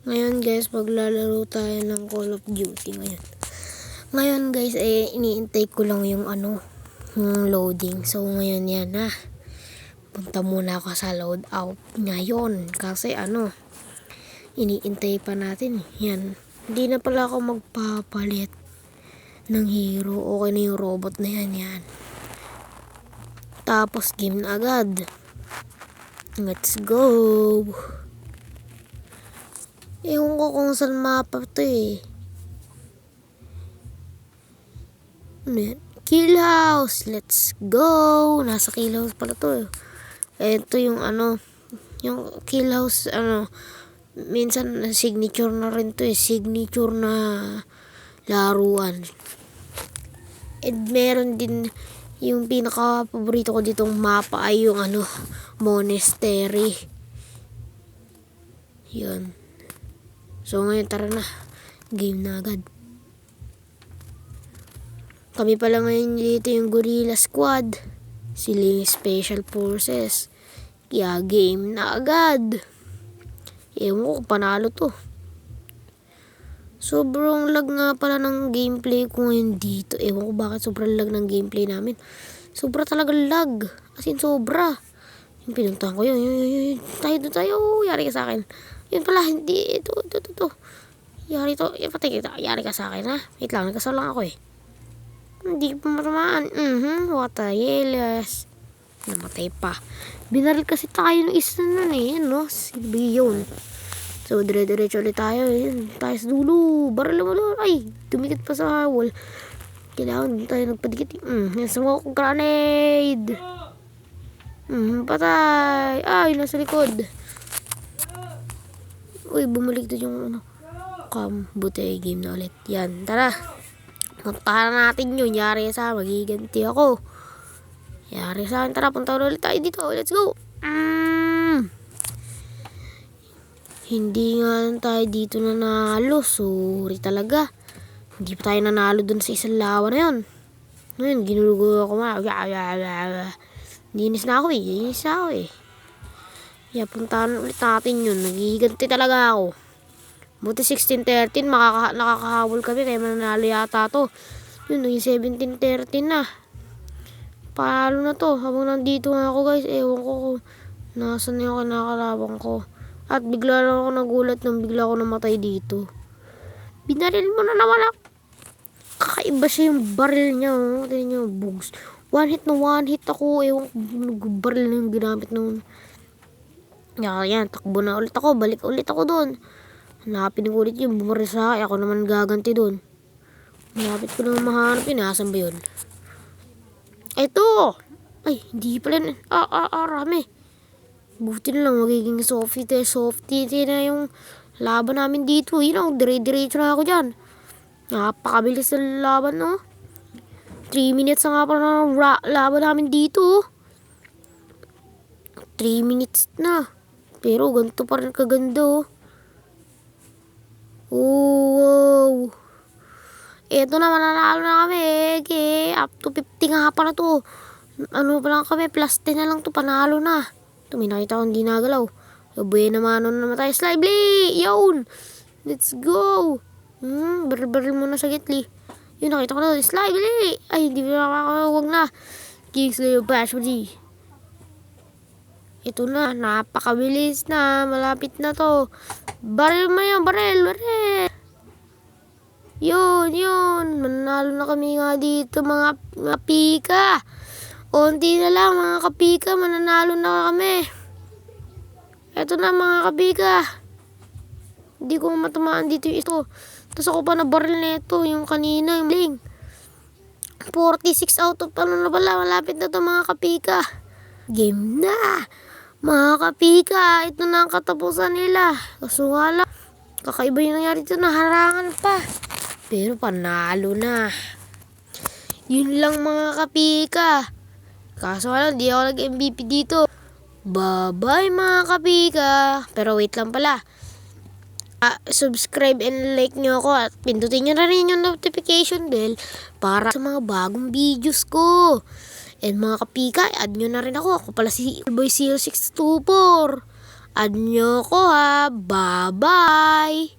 Ngayon guys, maglalaro tayo ng Call of Duty ngayon. Ngayon guys, iniintay ko lang yung yung loading. So ngayon yan na. Punta muna ako sa loadout ngayon. Kasi iniintay pa natin. Yan. Hindi na pala ako magpapalit ng hero. Okay na yung robot na yan. Tapos game na agad. Let's go. Ewan ko kung saan mapa to Ano yan? Kill house. Let's go. Nasa kill house pala to Ito yung yung kill house minsan signature na rin to signature na laruan. And meron din yung pinaka paborito ko ditong mapa ay yung monastery. Yun. So ngayon tara na. Game na agad. Kami pala ngayon dito yung Gorilla Squad. Sila yung Special Forces. Kaya game na agad. Ewan ko kung panalo to. Sobrang lag nga pala ng gameplay ko ngayon dito. Ewan ko bakit sobrang lag ng gameplay namin. Sobra talaga lag. As in sobra. Yung pinuntahan ko yun. Tayo. Yari ka sa akin. Yun pala, hindi. Ito. Yari to. Patay kita. Yari ka sa akin ha. Wait lang, nagkasal lang ako Hindi pa matamaan. What a yeles. Namatay pa. Binaril kasi tayo ng isa nun Silbi yun. So, dire-diretso ulit tayo. Tayo sa dulo. Baril mo doon. Ay, tumikit pa sa wall. Kailangan din tayo nagpadikit. Smoke grenade. Patay. Ay, nasa likod. Uy, bumalik doon yung buti game na ulit. Yan, tara. Puntahan natin yun. Yari sa magiganti ako. Yari sa akin. Tara, punta ulit tayo dito. Let's go. Hindi nga tayo dito nanalo. Sorry talaga. Hindi pa tayo nanalo dun sa isang lawa na yun. Ngayon, ginulugo ako Dinis na ako Yeah, puntahan ulit natin yun. Nagiganti talaga ako. Buti 16-13, nakakahabol kami kaya mananalo yata to. Yun, naging 17-13 na. Paano na to? Habang nandito nga ako guys, ewan ko kung nasan yung kinakalabang ko. At bigla lang ako nagulat nung bigla ako namatay dito. Binaril mo na naman ako. Kakaiba siya yung baril niya. Tignan niyo, bugs. One hit ako. Ewan ko, baril na yung ginamit noon. Yan, takbo na ulit ako. Balik ulit ako doon. Hanapin ko ulit yung bumaril sa akin. Ako naman gaganti doon. Malapit ko naman mahanap yun. Asan ba yun? Ito! Ay, hindi pala. Rami. Buti na lang magiging softy na yung laban namin dito. Dire-diretso na ako dyan. Napakabilis na laban, 3 minutes na nga pala ng laban namin dito. 3 minutes na. Pero ganito pa rin kaganda, wow. Eto na, mananalo na kami. Up to 50 nga pala to. Pa lang kami, plus 10 na lang to, panalo na. Ito, may nakita ko hindi nagalaw. Buhay naman naman tayo. Slively! Yun! Let's go! Baril muna sa gitli. Yun, nakita ko na. Slively! Ay, hindi na makakawag na. Kingsley Bash G. Ito na, napakabilis na. Malapit na to. Baril mo yan, baril. Yun. Manalo na kami nga dito, mga pika. Unti na lang, mga kapika. Mananalo na kami. Ito na, mga kapika. Hindi ko matamaan dito ito. Tapos ako pa na baril na ito. Yung kanina, yung bling. 46 out of na pala. Malapit na to, mga kapika. Game na. Mga kapika, ito na ang katapusan nila. Kaso nga lang, kakaiba yung nangyari dito, naharangan pa. Pero panalo na. Yun lang mga kapika. Kaso nga lang, di ako nag-MVP dito. Bye-bye mga kapika. Pero wait lang pala. Subscribe and like nyo ako at pindutin nyo na rin yung notification bell para sa mga bagong videos ko. And mga kapika, add nyo na rin ako. Ako pala si Boy0624. Add nyo ko ha. Bye-bye!